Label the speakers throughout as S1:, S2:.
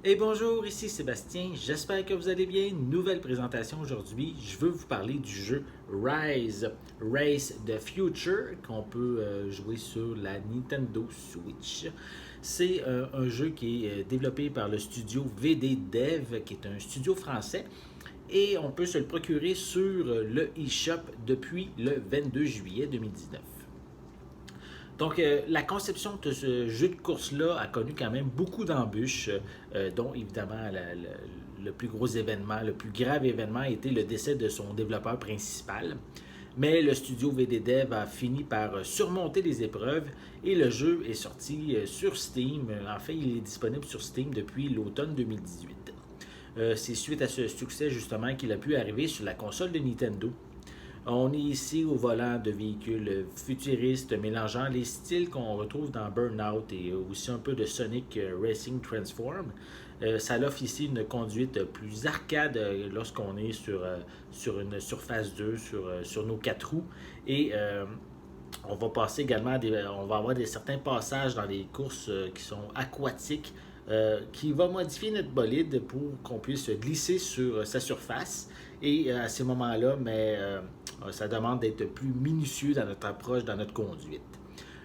S1: Et bonjour, ici Sébastien, j'espère que vous allez bien. Nouvelle présentation aujourd'hui, je veux vous parler du jeu Rise, Race the Future qu'on peut jouer sur la Nintendo Switch. C'est un jeu qui est développé par le studio VD Dev, qui est un studio français. Et on peut se le procurer sur le eShop depuis le 22 juillet 2019. Donc, la conception de ce jeu de course-là a connu quand même beaucoup d'embûches, dont évidemment le plus gros événement, le plus grave événement a été le décès de son développeur principal. Mais le studio VD Dev a fini par surmonter les épreuves et le jeu est sorti sur Steam. En fait, il est disponible sur Steam depuis l'automne 2018. C'est suite à ce succès justement qu'il a pu arriver sur la console de Nintendo. On est ici au volant de véhicules futuristes mélangeant les styles qu'on retrouve dans Burnout et aussi un peu de Sonic Racing Transform. Ça offre ici une conduite plus arcade lorsqu'on est sur une surface 2, sur nos quatre roues. Et on va passer également, on va avoir certains passages dans les courses qui sont aquatiques qui va modifier notre bolide pour qu'on puisse glisser sur sa surface. Et à ces moments-là, ça demande d'être plus minutieux dans notre approche, dans notre conduite.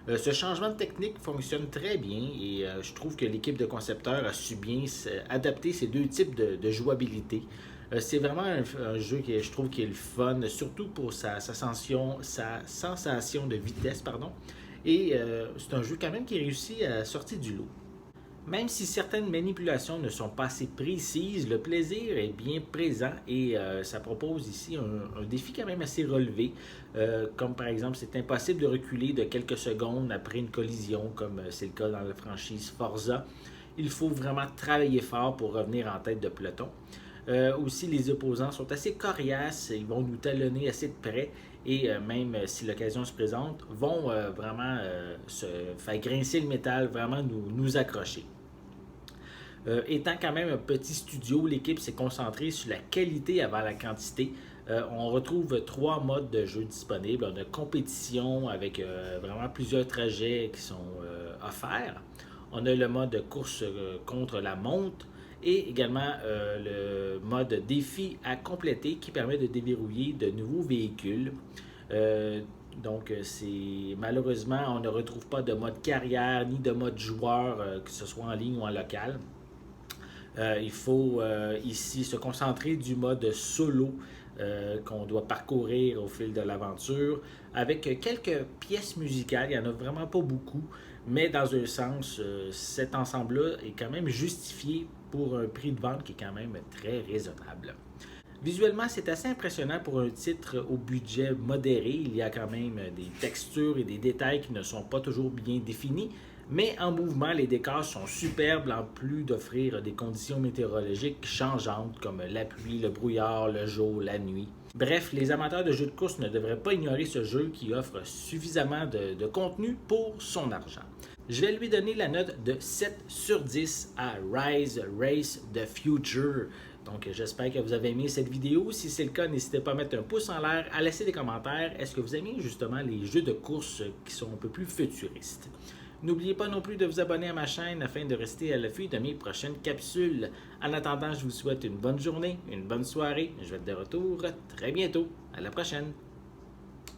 S1: Ce changement de technique fonctionne très bien et je trouve que l'équipe de concepteurs a su bien adapter ces deux types de jouabilité. C'est vraiment un jeu qui je trouve qui est le fun, surtout pour sa sensation de vitesse, pardon. Et c'est un jeu quand même qui réussit à sortir du lot. Même si certaines manipulations ne sont pas assez précises, le plaisir est bien présent et ça propose ici un défi quand même assez relevé. Comme par exemple, c'est impossible de reculer de quelques secondes après une collision, comme c'est le cas dans la franchise Forza. Il faut vraiment travailler fort pour revenir en tête de peloton. Aussi, les opposants sont assez coriaces, ils vont nous talonner assez de près et même si l'occasion se présente, vont vraiment se faire grincer le métal, vraiment nous accrocher. Étant quand même un petit studio, l'équipe s'est concentrée sur la qualité avant la quantité. On retrouve 3 modes de jeu disponibles. On a compétition avec vraiment plusieurs trajets qui sont offerts. On a le mode course contre la montre et également le mode défi à compléter qui permet de déverrouiller de nouveaux véhicules. Donc, malheureusement, on ne retrouve pas de mode carrière ni de mode joueur, que ce soit en ligne ou en local. Il faut ici se concentrer du mode solo qu'on doit parcourir au fil de l'aventure avec quelques pièces musicales. Il n'y en a vraiment pas beaucoup, mais dans un sens, cet ensemble-là est quand même justifié pour un prix de vente qui est quand même très raisonnable. Visuellement, c'est assez impressionnant pour un titre au budget modéré. Il y a quand même des textures et des détails qui ne sont pas toujours bien définis, mais en mouvement, les décors sont superbes en plus d'offrir des conditions météorologiques changeantes comme la pluie, le brouillard, le jour, la nuit. Bref, les amateurs de jeux de course ne devraient pas ignorer ce jeu qui offre suffisamment de contenu pour son argent. Je vais lui donner la note de 7 sur 10 à Rise Race the Future. Donc, j'espère que vous avez aimé cette vidéo. Si c'est le cas, n'hésitez pas à mettre un pouce en l'air, à laisser des commentaires. Est-ce que vous aimez justement les jeux de course qui sont un peu plus futuristes? N'oubliez pas non plus de vous abonner à ma chaîne afin de rester à l'affût de mes prochaines capsules. En attendant, je vous souhaite une bonne journée, une bonne soirée. Je vais être de retour très bientôt. À la prochaine!